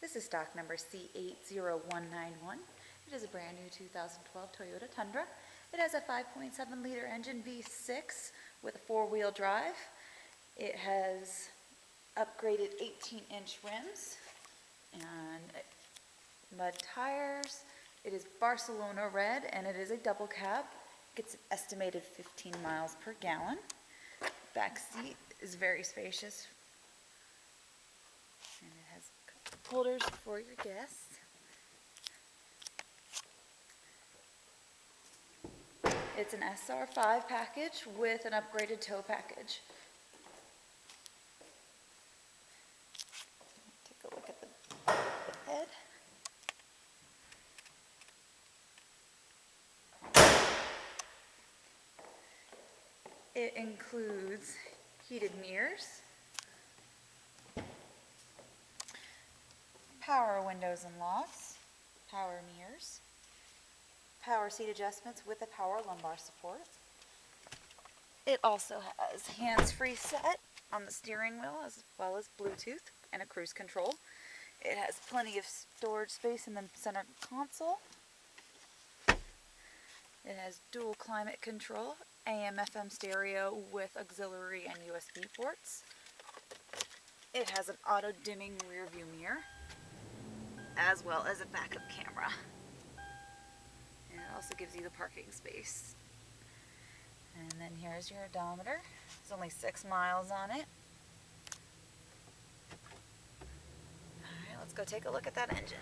This is stock number C80191. It is a brand new 2012 Toyota Tundra. It has a 5.7 liter engine V6 with a four-wheel drive. It has upgraded 18-inch rims and mud tires. It is Barcelona red and it is a double cab. Gets an estimated 15 miles per gallon. Back seat is very spacious and it has holders for your guests. It's an SR5 package with an upgraded tow package. Take a look at the bed. It includes heated mirrors, power windows and locks, power mirrors, power seat adjustments with a power lumbar support. It also has hands-free set on the steering wheel as well as Bluetooth and a cruise control. It has plenty of storage space in the center console. It has dual climate control, AM/FM stereo with auxiliary and USB ports. It has an auto-dimming rear view mirror as well as a backup camera. And it also gives you the parking space. And then here's your odometer. There's only 6 miles on it. Alright, let's go take a look at that engine.